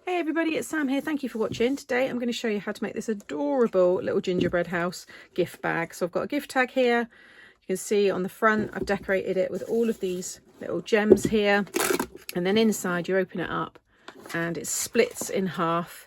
Hey everybody, it's Sam here. Thank you for watching. Today I'm going to show you how to make this adorable little gingerbread house gift bag. So I've got a gift tag here. You can see on the front I've decorated it with all of these little gems here, and then inside you open it up and it splits in half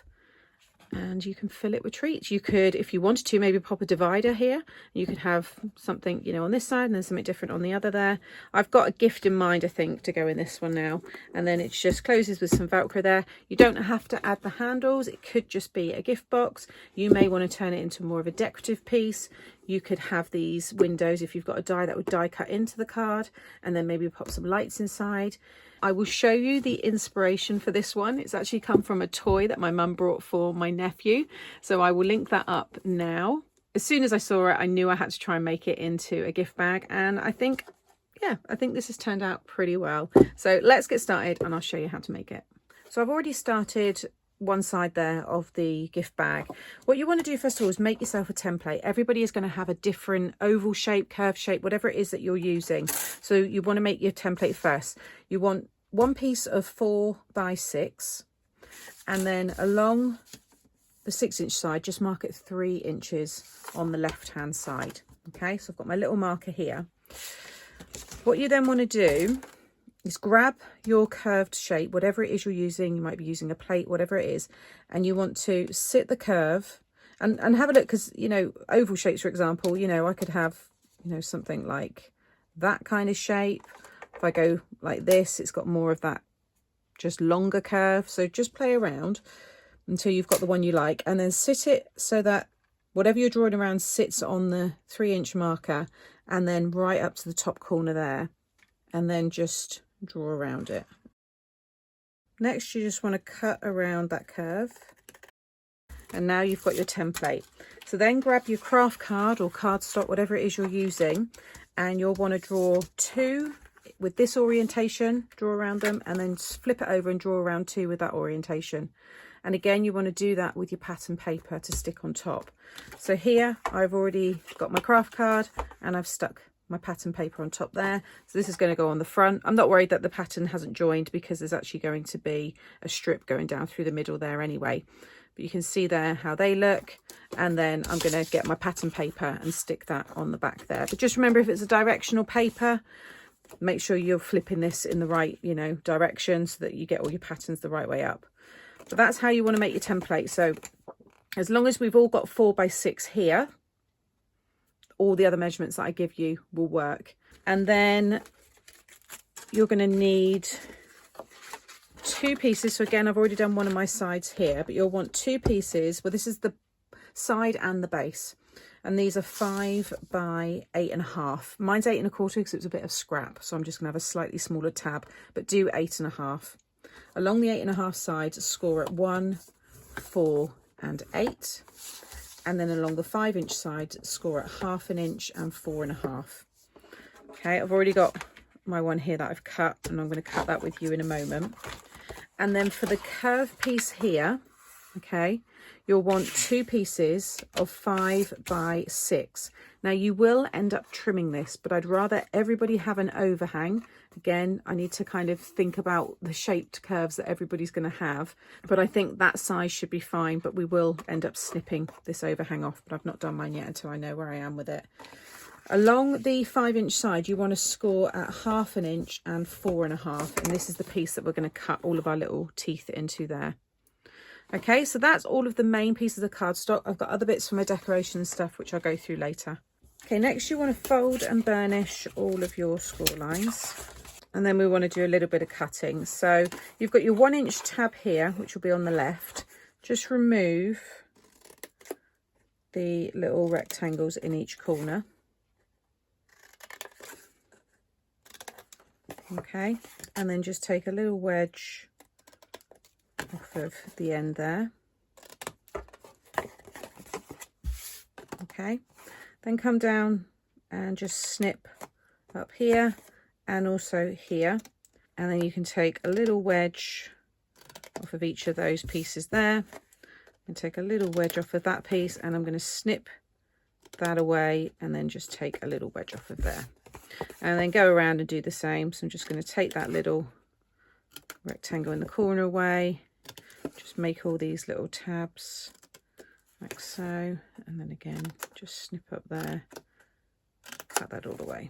and you can fill it with treats. You could, if you wanted to, maybe pop a divider here. You could have something, you know, on this side and then something different on the other there. I've got a gift in mind, I think, to go in this one now. And then it just closes with some Velcro there. You don't have to add the handles. It could just be a gift box. You may want to turn it into more of a decorative piece. You could have these windows if you've got a die that would die cut into the card, and then maybe pop some lights inside. I will show you the inspiration for this one. It's actually come from a toy that my mum brought for my nephew. So I will link that up now. As soon as I saw it, I knew I had to try and make it into a gift bag. And I think, yeah, I think this has turned out pretty well. So let's get started and I'll show you how to make it. So I've already started one side there of the gift bag. What you want to do first of all is make yourself a template. Everybody is going to have a different oval shape, curve shape, whatever it is that you're using. So you want to make your template first. You want one piece of 4 by 6, and then along the 6-inch side just mark it 3 inches on the left hand side. Okay, so I've got my little marker here. What you then want to do is grab your curved shape, whatever it is you're using. You might be using a plate, whatever it is, and you want to sit the curve and have a look, because, you know, oval shapes, for example, you know, I could have, you know, something like that kind of shape. If I go like this, it's got more of that just longer curve. So just play around until you've got the one you like, and then sit it so that whatever you're drawing around sits on the 3-inch marker, and then right up to the top corner there, and then just draw around it. Next, you just want to cut around that curve, and now you've got your template. So then grab your craft card or cardstock, whatever it is you're using, and you'll want to draw 2 with this orientation, draw around them, and then flip it over and draw around 2 with that orientation. And again, you want to do that with your pattern paper to stick on top. So here I've already got my craft card and I've stuck my pattern paper on top there. So this is going to go on the front. I'm not worried that the pattern hasn't joined, because there's actually going to be a strip going down through the middle there anyway. But you can see there how they look. And then I'm going to get my pattern paper and stick that on the back there. But just remember, if it's a directional paper, make sure you're flipping this in the right, you know, direction, so that you get all your patterns the right way up. But that's how you want to make your template. So as long as we've all got 4 by 6 here, all the other measurements that I give you will work. And then you're going to need 2 pieces. So again, I've already done one of my sides here, but you'll want 2 pieces. Well, this is the side and the base. And these are 5 by 8.5. Mine's 8.25 because it was a bit of scrap. So I'm just going to have a slightly smaller tab, but do 8.5. Along the 8.5 sides, score at 1, 4 and 8. And then along the 5-inch side, score at 1/2 inch and 4.5. Okay, I've already got my one here that I've cut, and I'm going to cut that with you in a moment. And then for the curve piece here, okay, you'll want 2 pieces of 5 by 6. Now you will end up trimming this, but I'd rather everybody have an overhang. Again, I need to kind of think about the shaped curves that everybody's going to have, but I think that size should be fine. But we will end up snipping this overhang off, but I've not done mine yet until I know where I am with it. Along the 5-inch side, you want to score at 1/2 inch and 4.5, and this is the piece that we're going to cut all of our little teeth into there. Okay, so that's all of the main pieces of cardstock. I've got other bits for my decoration and stuff, which I'll go through later. Okay, next you want to fold and burnish all of your score lines. And then we want to do a little bit of cutting. So you've got your 1-inch tab here, which will be on the left. Just remove the little rectangles in each corner. Okay, and then just take a little wedge off of the end there. Okay, then come down and just snip up here and also here, and then you can take a little wedge off of each of those pieces there, and take a little wedge off of that piece, and I'm going to snip that away and then just take a little wedge off of there, and then go around and do the same. So I'm just going to take that little rectangle in the corner away, just make all these little tabs like so, and then again just snip up there, cut that all the way.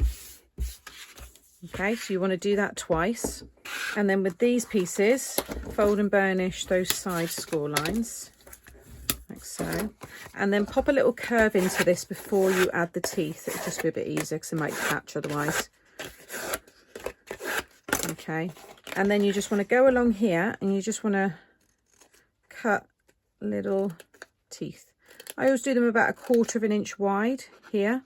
Okay, so you want to do that twice, and then with these pieces fold and burnish those side score lines like so, and then pop a little curve into this before you add the teeth. It'll just be a bit easier because it might catch otherwise. Okay, and then you just want to go along here and you just want to cut little teeth. I always do them about 1/4 of an inch wide here,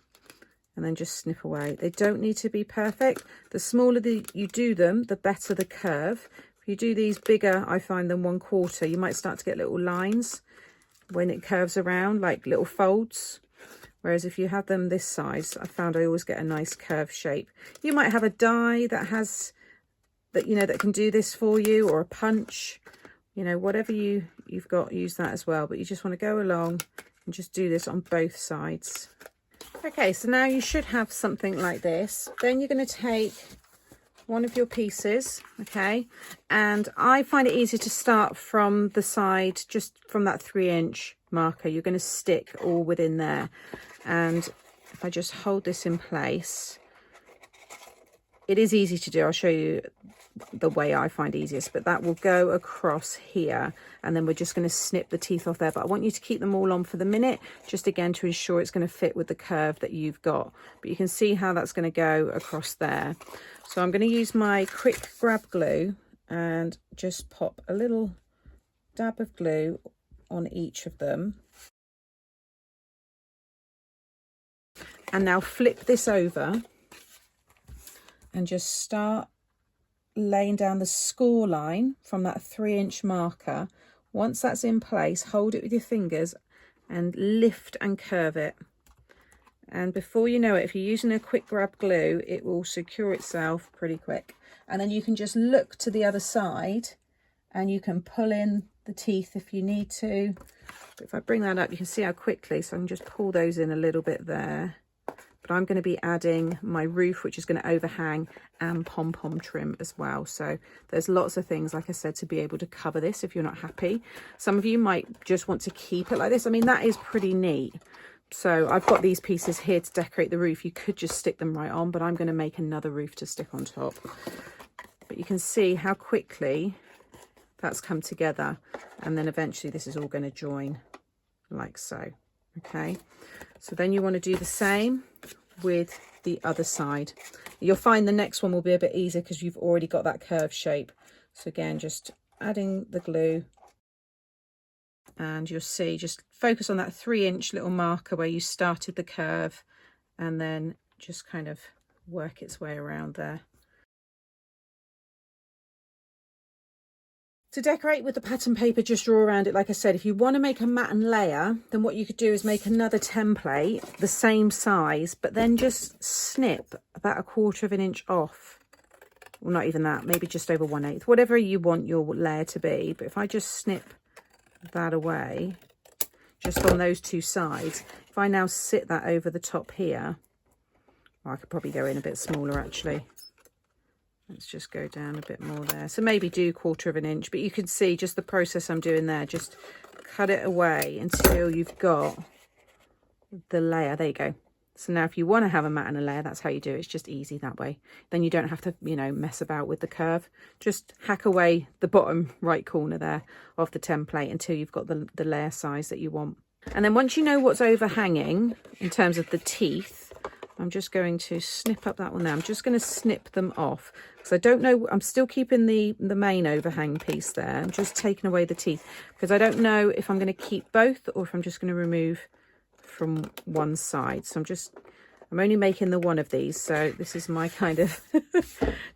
and then just snip away. They don't need to be perfect. The smaller you do them, the better the curve. If you do these bigger, I find them 1/4, you might start to get little lines when it curves around, like little folds. Whereas if you have them this size, I found I always get a nice curved shape. You might have a die that has that, you know, that can do this for you, or a punch, you know, whatever you've got, use that as well. But you just want to go along and just do this on both sides. Okay, so now you should have something like this. Then you're going to take one of your pieces, okay, and I find it easier to start from the side, just from that 3-inch marker. You're going to stick all within there, and if I just hold this in place, it is easy to do. I'll show you the way I find easiest, but that will go across here, and then we're just going to snip the teeth off there. But I want you to keep them all on for the minute, just again to ensure it's going to fit with the curve that you've got. But you can see how that's going to go across there. So I'm going to use my quick grab glue and just pop a little dab of glue on each of them, and now flip this over and just start laying down the score line from that 3-inch marker. Once that's in place, hold it with your fingers and lift and curve it. And before you know it, if you're using a quick grab glue, it will secure itself pretty quick. And then you can just look to the other side and you can pull in the teeth if you need to. But if I bring that up, you can see how quickly, so I can just pull those in a little bit there. But I'm going to be adding my roof, which is going to overhang, and pom-pom trim as well. So there's lots of things, like I said, to be able to cover this if you're not happy. Some of you might just want to keep it like this. I mean, that is pretty neat. So I've got these pieces here to decorate the roof. You could just stick them right on, but I'm going to make another roof to stick on top. But you can see how quickly that's come together. And then eventually this is all going to join like so. Okay, so then you want to do the same with the other side. You'll find the next one will be a bit easier because you've already got that curved shape. So again, just adding the glue, and you'll see, just focus on that 3-inch little marker where you started the curve, and then just kind of work its way around there. To decorate with the pattern paper, just draw around it. Like I said, if you want to make a matten layer, then what you could do is make another template the same size, but then just snip about 1/4 of an inch off. Well, not even that, maybe just over 1/8, whatever you want your layer to be. But if I just snip that away, just on those two sides, if I now sit that over the top here, well, I could probably go in a bit smaller actually. Let's just go down a bit more there. So maybe do 1/4 of an inch, but you can see just the process I'm doing there. Just cut it away until you've got the layer. There you go. So now if you want to have a mat and a layer, that's how you do it. It's just easy that way. Then you don't have to, you know, mess about with the curve. Just hack away the bottom right corner there of the template until you've got the layer size that you want. And then once you know what's overhanging in terms of the teeth, I'm just going to snip up that one there. I'm just going to snip them off because I don't know. I'm still keeping the main overhang piece there. I'm just taking away the teeth because I don't know if I'm going to keep both or if I'm just going to remove from one side. So I'm only making the one of these. So this is my kind of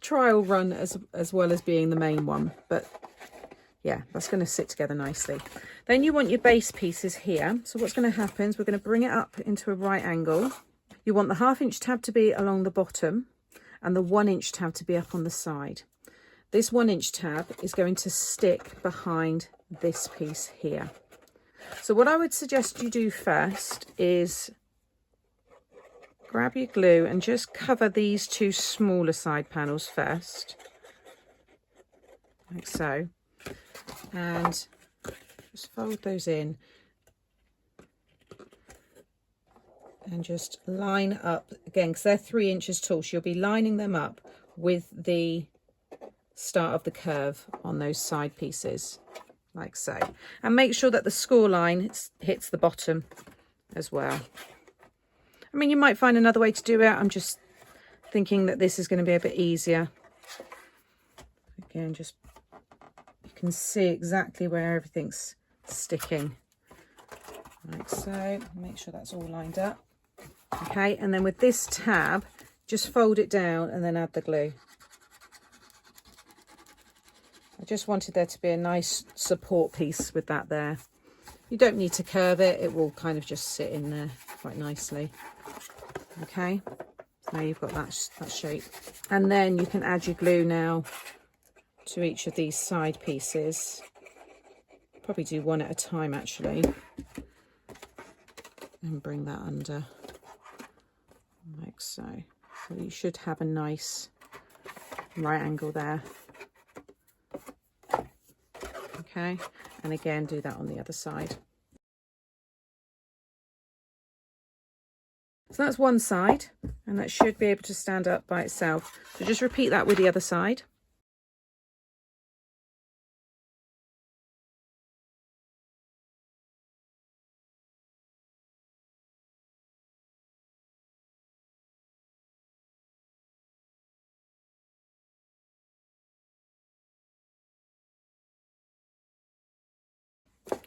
trial run as well as being the main one. But yeah, that's going to sit together nicely. Then you want your base pieces here. So what's going to happen is we're going to bring it up into a right angle. You want the 1/2 inch tab to be along the bottom and the 1 inch tab to be up on the side. This 1 inch tab is going to stick behind this piece here. So what I would suggest you do first is grab your glue and just cover these two smaller side panels first, like so. And just fold those in and just line up again, because they're 3 inches tall, so you'll be lining them up with the start of the curve on those side pieces, like so. And make sure that the score line hits the bottom as well. I mean, you might find another way to do it. I'm just thinking that this is going to be a bit easier. Again, just you can see exactly where everything's sticking, like so. Make sure that's all lined up. Okay, and then with this tab, just fold it down and then add the glue. I just wanted there to be a nice support piece with that there. You don't need to curve it, it will kind of just sit in there quite nicely. Okay, so now you've got that shape. And then you can add your glue now to each of these side pieces. Probably do one at a time actually. And bring that under, like so. So you should have a nice right angle there. Okay, and again do that on the other side. So that's one side, and that should be able to stand up by itself. So just repeat that with the other side.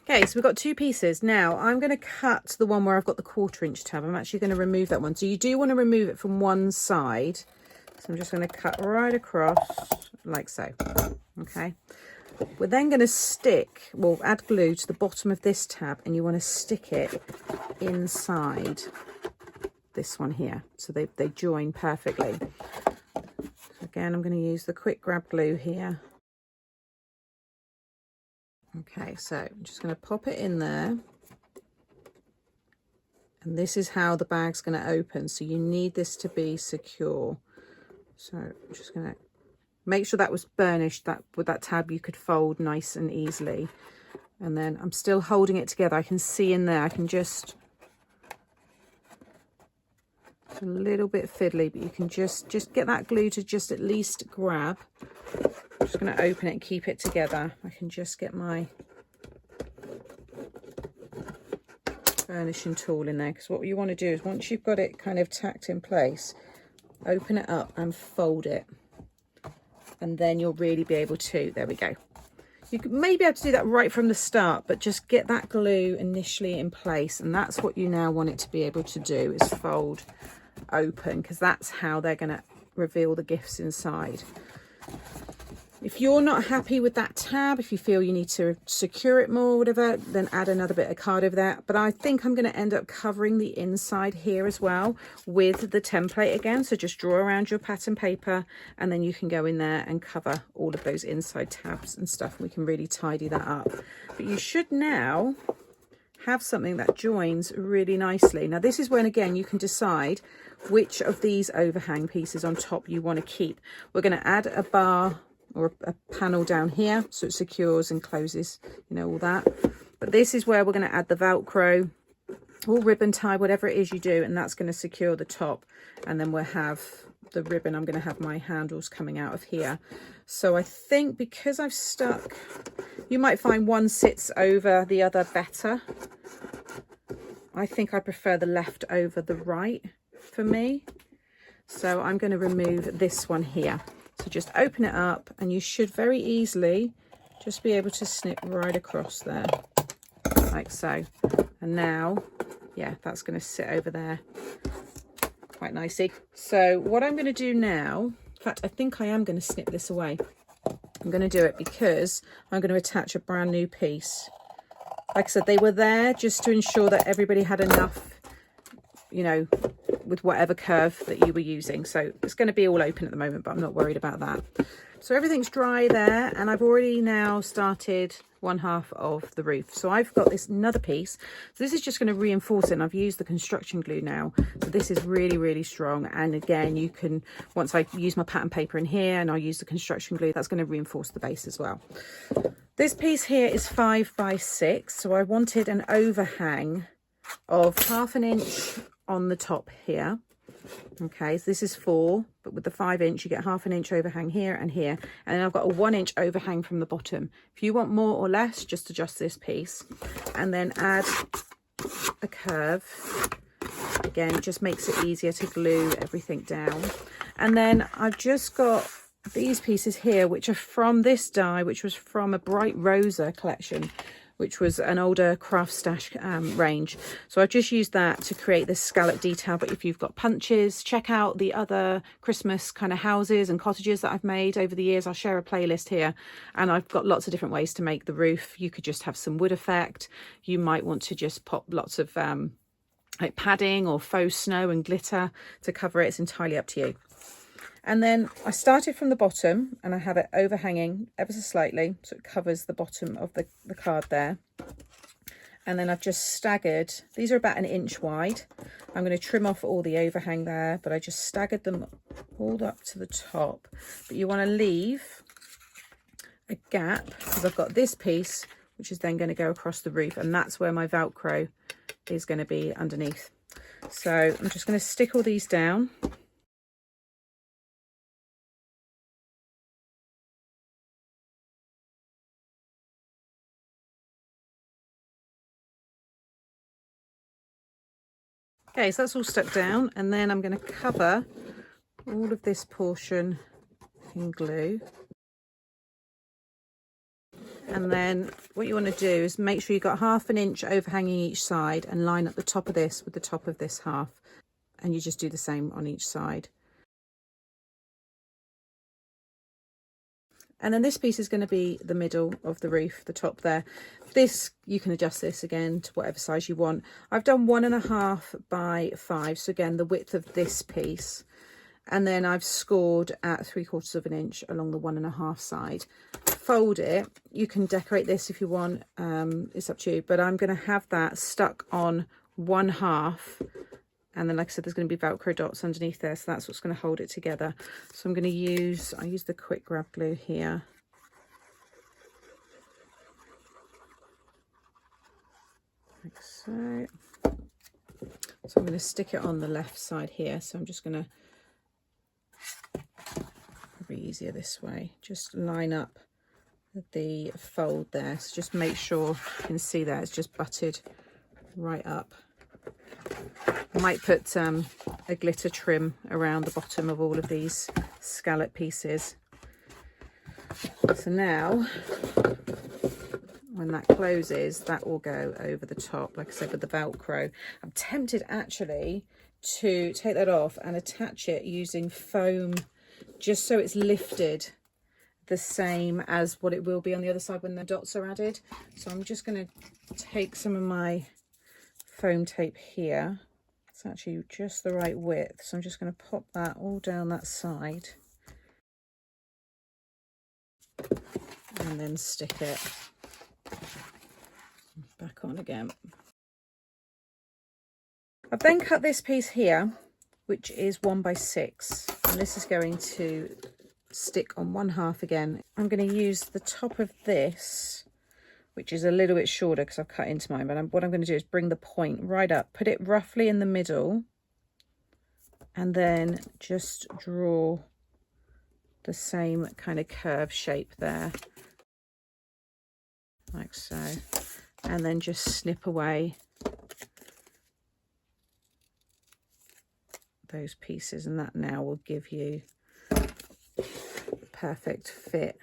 Okay, so we've got 2 pieces. Now I'm going to cut the one where I've got the 1/4 inch tab. I'm actually going to remove that one. So you do want to remove it from one side. So I'm just going to cut right across like so. Okay. We're then going to stick, well, add glue to the bottom of this tab, and you want to stick it inside this one here. So they join perfectly. Again, I'm going to use the quick grab glue here. Okay, so I'm just going to pop it in there, and this is how the bag's going to open, so you need this to be secure. So I'm just going to make sure that was burnished, that with that tab you could fold nice and easily. And then I'm still holding it together. I can see in there, I can just, it's a little bit fiddly, but you can just get that glue to just at least grab. I'm just going to open it and keep it together. I can just get my burnishing tool in there, because what you want to do is once you've got it kind of tacked in place, open it up and fold it, and then you'll really be able to, there we go. You could maybe have to do that right from the start, but just get that glue initially in place, and that's what you now want it to be able to do, is fold open, because that's how they're going to reveal the gifts inside. If you're not happy with that tab, if you feel you need to secure it more, whatever, then add another bit of card over there. But I think I'm going to end up covering the inside here as well with the template again. So just draw around your pattern paper, and then you can go in there and cover all of those inside tabs and stuff. We can really tidy that up. But you should now have something that joins really nicely. Now this is when, again, you can decide which of these overhang pieces on top you want to keep. We're going to add a bar or a panel down here so it secures and closes, you know, all that. But this is where we're going to add the Velcro or ribbon tie, whatever it is you do, and that's going to secure the top. And then we'll have the ribbon, I'm going to have my handles coming out of here. So I think because I've stuck, you might find one sits over the other better. I think I prefer the left over the right for me. So I'm going to remove this one here. So just open it up, and you should very easily just be able to snip right across there, like so. And now, yeah, that's going to sit over there quite nicely. So what I'm going to do now, in fact, I think I am going to snip this away. I'm going to do it because I'm going to attach a brand new piece. Like I said, they were there just to ensure that everybody had enough, you know, with whatever curve that you were using. So it's going to be all open at the moment, but I'm not worried about that. So everything's dry there, and I've already now started one half of the roof. So I've got this another piece. So this is just going to reinforce it, and I've used the construction glue now. So this is really, really strong. And again, you can, once I use my pattern paper in here and I'll use the construction glue, that's going to reinforce the base as well. This piece here is 5 by 6, so I wanted an overhang of 1/2 inch on the top here. Okay, so this is 4, but with the 5 inch you get 1/2 inch overhang here and here, and then I've got a 1 inch overhang from the bottom. If you want more or less, just adjust this piece and then add a curve. Again, it just makes it easier to glue everything down. And then I've just got these pieces here, which are from this die, which was from a Bright Rosa collection, which was an older Kraft stash range. So I've just used that to create this scallop detail. But if you've got punches, check out the other Christmas kind of houses and cottages that I've made over the years. I'll share a playlist here, and I've got lots of different ways to make the roof. You could just have some wood effect. You might want to just pop lots of like padding or faux snow and glitter to cover it. It's entirely up to you. And then I started from the bottom and I have it overhanging ever so slightly, so it covers the bottom of the card there. And then I've just staggered, these are about 1 inch wide. I'm going to trim off all the overhang there, but I just staggered them all up to the top. But you want to leave a gap, because I've got this piece, which is then going to go across the roof, and that's where my Velcro is going to be underneath. So I'm just going to stick all these down. Okay, so that's all stuck down, and then I'm going to cover all of this portion in glue. And then what you want to do is make sure you've got 1/2 inch overhanging each side and line up the top of this with the top of this half. And you just do the same on each side. And then this piece is going to be the middle of the roof, the top there. This, you can adjust this again to whatever size you want. I've done 1.5 by 5, so again the width of this piece. And then I've scored at 3/4 inch along the 1.5 side. Fold it. You can decorate this if you want, it's up to you, but I'm going to have that stuck on 1/2. And then, like I said, there's going to be Velcro dots underneath there, so that's what's going to hold it together. So I'm going to use, I use the quick grab glue here. Like so. So I'm going to stick it on the left side here. So I'm just going to, probably easier this way, just line up the fold there. So just make sure you can see that it's just butted right up. I might put a glitter trim around the bottom of all of these scallop pieces. So now, when that closes, that will go over the top, like I said, with the Velcro. I'm tempted actually to take that off and attach it using foam, just so it's lifted the same as what it will be on the other side when the dots are added. So I'm just going to take some of my foam tape here. It's actually just the right width, so I'm just going to pop that all down that side and then stick it back on again. I've then cut this piece here, which is 1 by 6, and this is going to stick on 1/2 again. I'm going to use the top of this, which is a little bit shorter because I've cut into mine, but what I'm going to do is bring the point right up, put it roughly in the middle, and then just draw the same kind of curve shape there, like so, and then just snip away those pieces, and that now will give you the perfect fit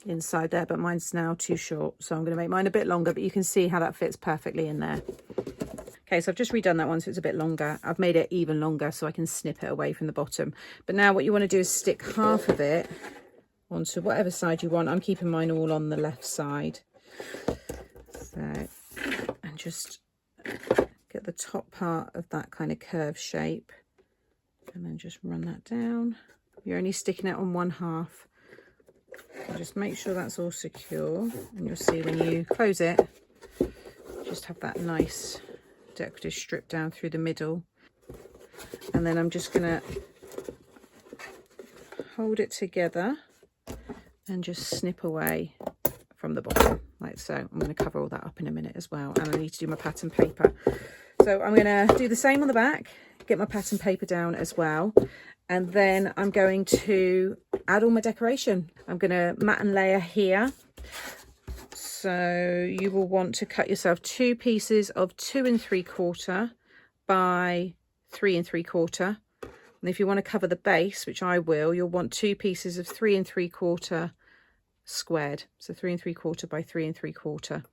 inside there. But mine's now too short, so I'm going to make mine a bit longer, but you can see how that fits perfectly in there. Okay, so I've just redone that one, so it's a bit longer. I've made it even longer so I can snip it away from the bottom. But now what you want to do is stick half of it onto whatever side you want. I'm keeping mine all on the left side. So, and just get the top part of that kind of curve shape, and then just run that down. You're only sticking it on 1/2. Just make sure that's all secure, and you'll see when you close it, just have that nice decorative strip down through the middle. And then I'm just going to hold it together and just snip away from from the bottom, like so. I'm going to cover all that up in a minute as well, and I need to do my pattern paper. So I'm going to do the same on the back, get my pattern paper down as well, and then I'm going to add all my decoration. I'm going to mat and layer here. So you will want to cut yourself 2 pieces of 2 3/4 by 3 3/4. And if you want to cover the base, which I will, you'll want 2 pieces of 3 3/4 squared. So 3 3/4 by 3 3/4.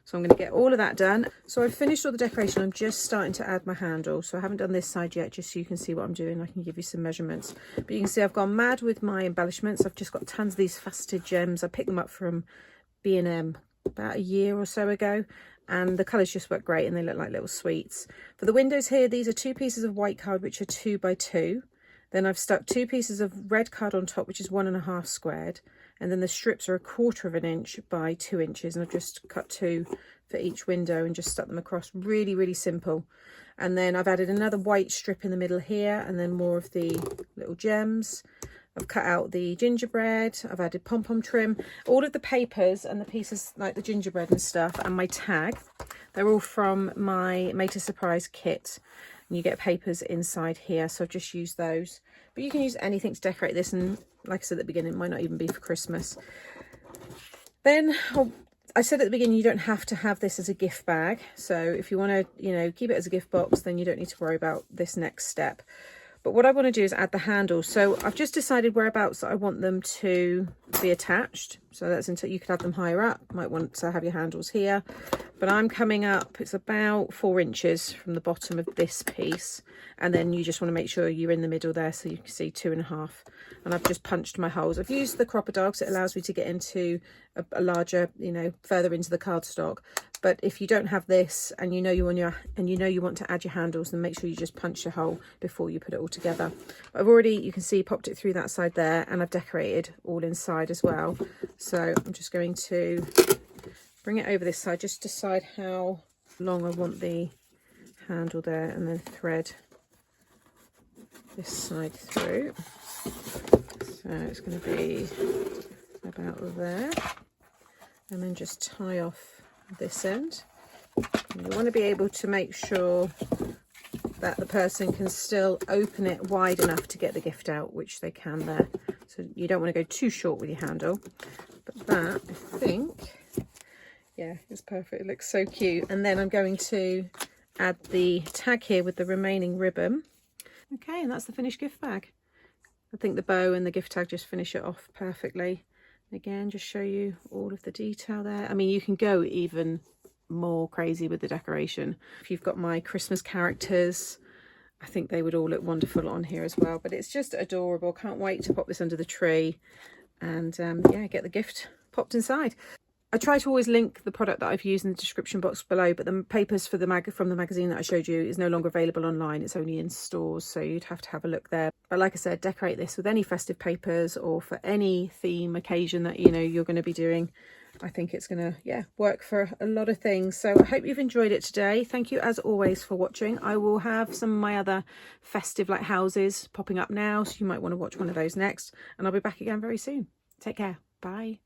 So I'm going to get all of that done. So I've finished all the decoration. I'm just starting to add my handle. So I haven't done this side yet, just so you can see what I'm doing. I can give you some measurements. But you can see I've gone mad with my embellishments. I've just got tons of these faceted gems. I picked them up from B&M about a year or so ago. And the colours just work great and they look like little sweets. For the windows here, these are 2 pieces of white card, which are 2 by 2. Then I've stuck 2 pieces of red card on top, which is 1 1/2 squared. And then the strips are 1/4 inch by 2 inches. And I've just cut 2 for each window and just stuck them across. Really, really simple. And then I've added another white strip in the middle here, and then more of the little gems. I've cut out the gingerbread. I've added pom-pom trim. All of the papers and the pieces like the gingerbread and stuff and my tag, they're all from my Made to Surprise kit. And you get papers inside here, so I've just used those. But you can use anything to decorate this, and like I said at the beginning, it might not even be for Christmas. Then I said at the beginning, you don't have to have this as a gift bag. So if you want to, you know, keep it as a gift box, then you don't need to worry about this next step. But what I want to do is add the handles. So I've just decided whereabouts I want them to be attached. So that's until you could have them higher up. Might want to have your handles here. But I'm coming up, it's about 4 inches from the bottom of this piece. And then you just want to make sure you're in the middle there, so you can see 2 1/2. And I've just punched my holes. I've used the cropper dog, so it allows me to get into a larger, you know, further into the cardstock. But if you don't have this and you know you want to add your handles, then make sure you just punch a hole before you put it all together. I've already, you can see, popped it through that side there, and I've decorated all inside as well. So I'm just going to bring it over this side, just decide how long I want the handle there, and then thread this side through. So it's going to be about there, and then just tie off this end. And you want to be able to make sure that the person can still open it wide enough to get the gift out, which they can there. So you don't want to go too short with your handle. But that, I think, yeah, it's perfect. It looks so cute. And then I'm going to add the tag here with the remaining ribbon. Okay, and that's the finished gift bag. I think the bow and the gift tag just finish it off perfectly. Again, just show you all of the detail there. I mean, you can go even more crazy with the decoration. If you've got my Christmas characters, I think they would all look wonderful on here as well. But it's just adorable. Can't wait to pop this under the tree and yeah, get the gift popped inside. I try to always link the product that I've used in the description box below, but the papers for from the magazine that I showed you is no longer available online. It's only in stores, so you'd have to have a look there. But like I said, decorate this with any festive papers or for any theme occasion that you know you're going to be doing. I think it's going to, yeah, work for a lot of things. So I hope you've enjoyed it today. Thank you as always for watching. I will have some of my other festive like houses popping up now, so you might want to watch one of those next. And I'll be back again very soon. Take care. Bye.